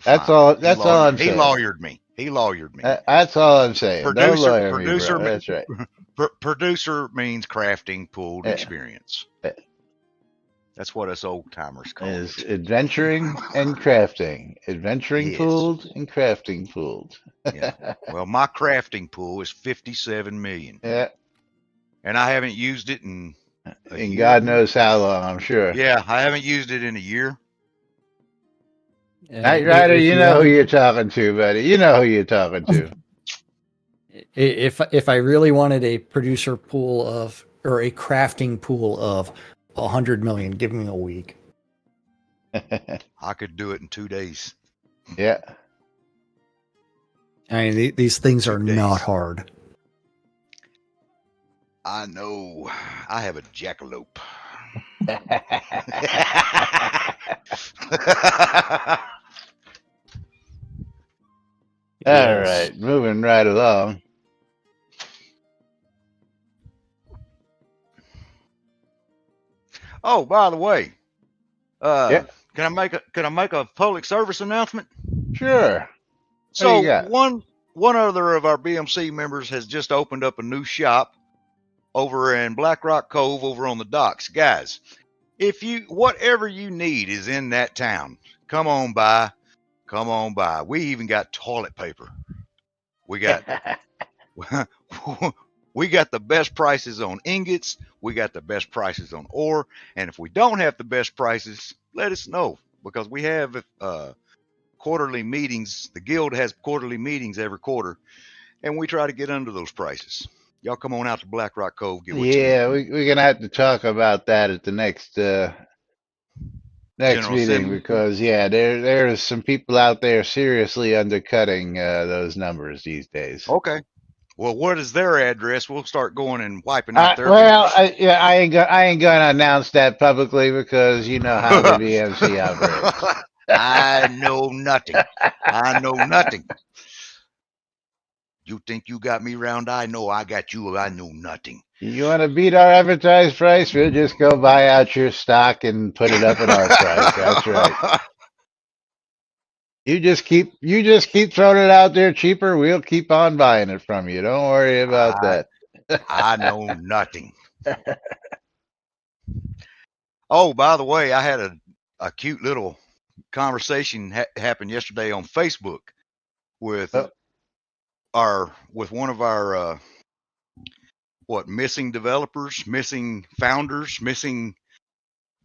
That's Fine. all. That's all I'm He saying. lawyered me. That's all I'm saying. Don't Producer- lawyer me, producer- bro. That's right. Producer means crafting pooled Yeah. experience. Yeah. That's what us old timers call Is it. adventuring and crafting. Adventuring Yes. pooled and crafting pooled. Yeah. Well, my crafting pool is 57 million, Yeah. and I haven't used it in a And year. God knows how long, I'm sure. Yeah, I haven't used it in a year. Knight Rider, If you you know want- who you're talking to, buddy. You know who you're talking to. If I really wanted a producer pool of or a crafting pool of 100 million, give me a week. I could do it in 2 days. Yeah. I mean, these things are 2 days. not hard. I know. I have a jackalope. All Yes. right, moving right along. Oh, by the way, Yeah. can I make a public service announcement? Sure. So you got? one other of our BMC members has just opened up a new shop over in Black Rock Cove over on the docks. Guys, if whatever you need is in that town, come on by. We even got toilet paper. We got we got the best prices on ingots. We got the best prices on ore. And if we don't have the best prices, let us know, because we have quarterly meetings. The guild has quarterly meetings every quarter, and we try to get under those prices. Y'all come on out to Black Rock Cove. Get what you Yeah, need. we're gonna have to talk about that at the next General meeting Assembly? because there's some people out there seriously undercutting those numbers these days. Okay. Well, what is their address? We'll start going and wiping out their Well, numbers. I ain't gonna announce that publicly because you know how the BMC operates. I know nothing. You think you got me round? I know I got you. I know nothing. You want to beat our advertised price? We'll just go buy out your stock and put it up at our price. That's right. You just keep throwing it out there cheaper. We'll keep on buying it from you. Don't worry about that. I know nothing. Oh, by the way, I had a cute little conversation happen yesterday on Facebook with one of our missing developers, missing founders, missing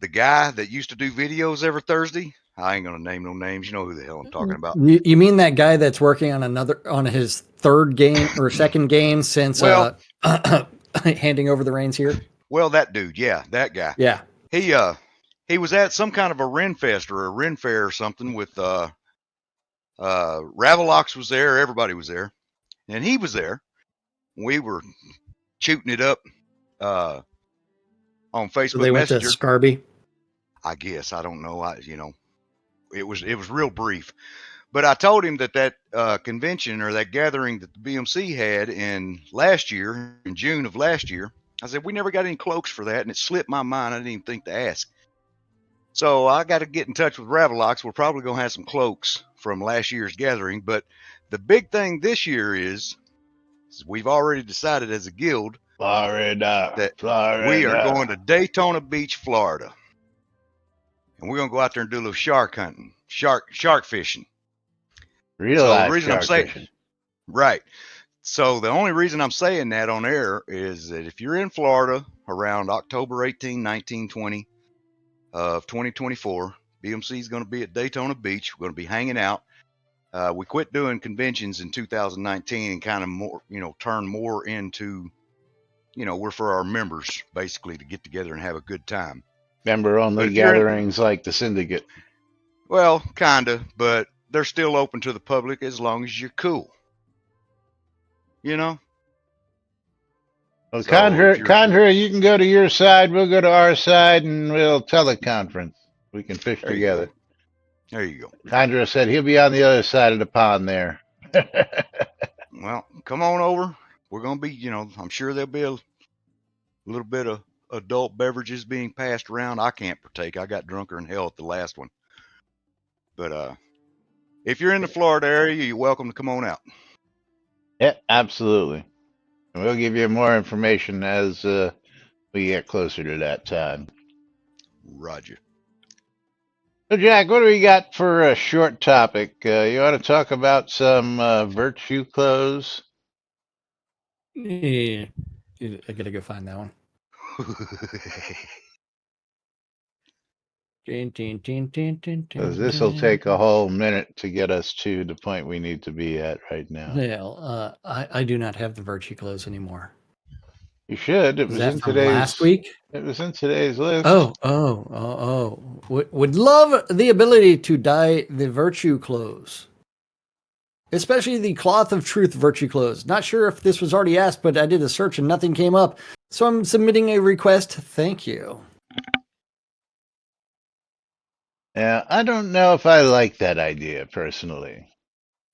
the guy that used to do videos every Thursday. I ain't gonna name no names. You know who the hell I'm talking about. You mean that guy that's working on his third game or second game since handing over the reins here? Well, that dude, yeah, that guy. Yeah. He he was at some kind of a Ren Fest or a Ren Fair or something with Ravelox was there, everybody was there, and he was there. We were shooting it up on So Facebook they went to Messenger. Scarby. I guess I don't know. It was real brief. But I told him that convention or that gathering that the BMC had in June of last year, I said, we never got any cloaks for that. And it slipped my mind. I didn't even think to ask. So I got to get in touch with Ravelox. We're probably going to have some cloaks from last year's gathering. But the big thing this year is we've already decided as a guild that we are going to Daytona Beach, Florida. And we're going to go out there and do a little shark hunting, shark fishing. Real life shark fishing. Right. So the only reason I'm saying that on air is that if you're in Florida around October 18, 19, 20 of 2024, BMC is going to be at Daytona Beach. We're going to be hanging out. We quit doing conventions in 2019 and kind of more, turn more into, we're for our members basically to get together and have a good time. Member only gatherings like the Syndicate. Well, kind of, but they're still open to the public as long as you're cool. Well, so Conjure, you can go to your side, we'll go to our side, and we'll teleconference. We can fish together. There you go. Conjure said he'll be on the other side of the pond there. Well, come on over. We're going to be, I'm sure there'll be a little bit of adult beverages being passed around. I can't partake. I got drunker than hell at the last one. But if you're in the Florida area, you're welcome to come on out. Yeah, absolutely. And we'll give you more information as we get closer to that time. Roger. So, Jack, what do we got for a short topic? You want to talk about some virtue clothes? Yeah, I gotta go find that one. Because this will take a whole minute to get us to the point we need to be at right now. Well, I do not have the virtue clothes anymore. You should. It was in today's last week. It was in today's list. Oh. Would love the ability to dye the virtue clothes, especially the Cloth of Truth virtue clothes. Not sure if this was already asked, but I did a search and nothing came up, so I'm submitting a request. Thank you. Yeah, I don't know if I like that idea personally.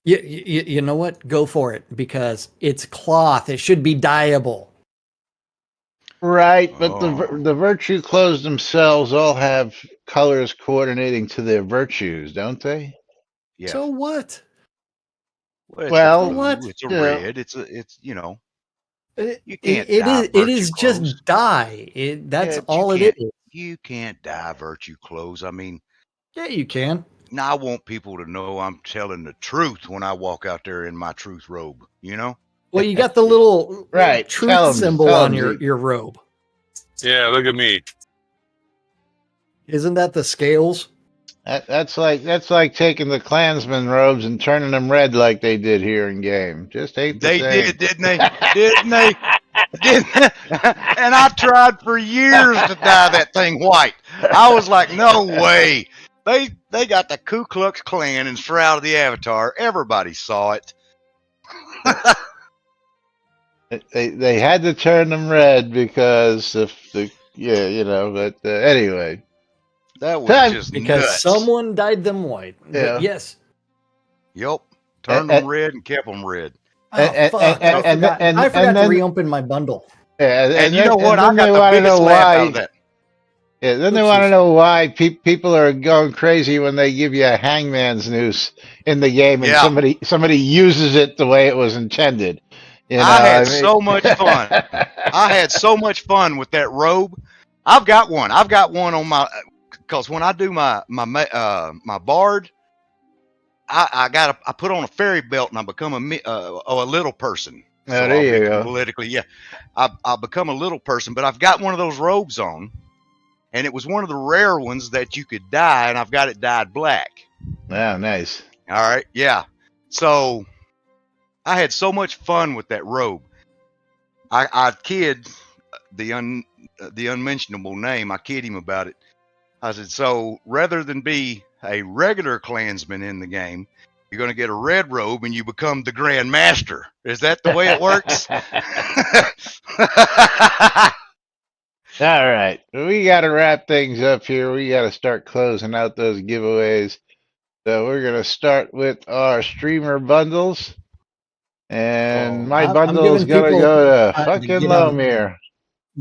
You know what? Go for it, because it's cloth. It should be dyeable. Right, but the virtue clothes themselves all have colors coordinating to their virtues, don't they? Yeah. So what? Well, what? It's a red. It's you can't. It is just dye. That's all it is. You can't dye virtue clothes. I mean, yeah, you can. Now I want people to know I'm telling the truth when I walk out there in my truth robe. Well, you got the little right truth symbol on your robe. Yeah, look at me. Isn't that the scales? That's like taking the Klansman robes and turning them red like they did here in game. Just hate the same. They did, didn't they? Didn't they? And I tried for years to dye that thing white. I was like, no way. They got the Ku Klux Klan and Shroud of the Avatar. Everybody saw it. They had to turn them red because of but anyway. That was just because nuts. Someone dyed them white. Yeah. But yes. Yep. Turned them red and kept them red. Oh, fuck. I forgot to reopen my bundle. Yeah, and you know what? I got the biggest laugh out of that. Yeah, then they want to know why people are going crazy when they give you a hangman's noose in the game and somebody uses it the way it was intended. I had so much fun. I had so much fun with that robe. I've got one on my, because when I do my bard, I put on a fairy belt and I become a little person. So there you go. Politically, yeah, I become a little person, but I've got one of those robes on, and it was one of the rare ones that you could dye, and I've got it dyed black. Wow, nice. All right, yeah. So I had so much fun with that robe. I kid the unmentionable name. I kid him about it. I said, so rather than be a regular clansman in the game, you're going to get a red robe and you become the Grand Master. Is that the way it works? All right, we got to wrap things up here. We got to start closing out those giveaways. So we're gonna start with our streamer bundles, and Oh, my I'm bundle's giving gonna people go to time to fucking Lomir.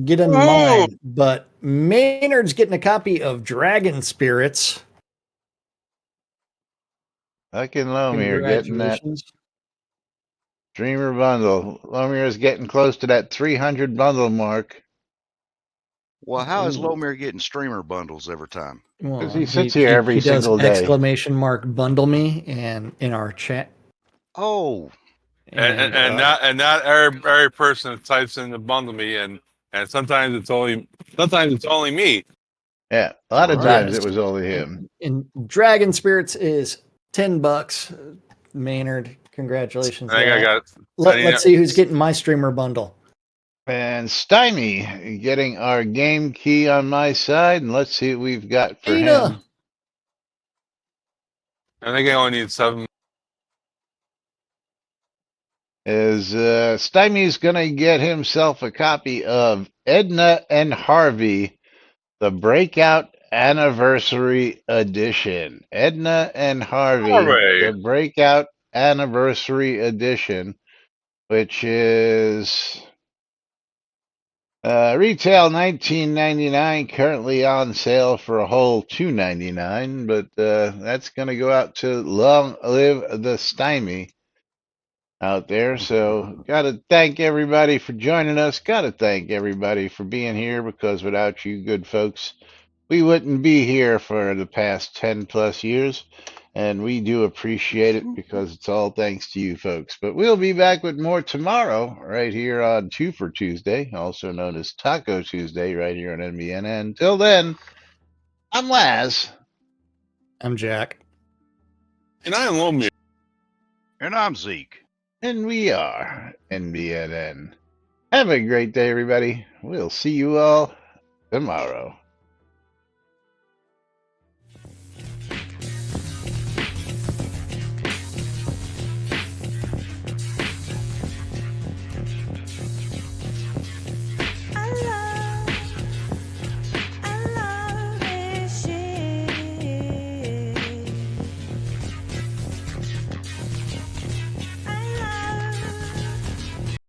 get in Whoa! mine, but Maynard's getting a copy of Dragon Spirits. Fucking Lomir getting that Congratulations. streamer bundle. Lomir is getting close to that 300 bundle mark Well, how is Ooh. Lomir getting streamer bundles every time? because Well, he sits here every he does single day. exclamation mark bundle me and in our chat. Oh, And, and not every person types in the bundle me, and sometimes it's only me. Yeah, a lot of Right. times Yes. it was only him. And Dragon Spirits is $10. Maynard, congratulations. I think I there. got. Let's see who's getting my streamer bundle. And Stymie getting our game key on my side, and let's see what we've got for Ada. him. I think I only need 7. Is Stymie's gonna get himself a copy of Edna and Harvey, the Breakout Anniversary Edition. Edna and Harvey, Hooray. the Breakout Anniversary Edition, which is retail $19.99, currently on sale for a whole $2.99. But that's gonna go out to Long Live the Stymie out there. So, got to thank everybody for joining us. Got to thank everybody for being here, because without you good folks, we wouldn't be here for the past 10 plus years. And we do appreciate it, because it's all thanks to you folks. But we'll be back with more tomorrow, right here on Two for Tuesday, also known as Taco Tuesday, right here on NBNN. Till then, I'm Laz. I'm Jack. And I am me. and I'm Zeke. And we are NBNN. Have a great day, everybody. We'll see you all tomorrow.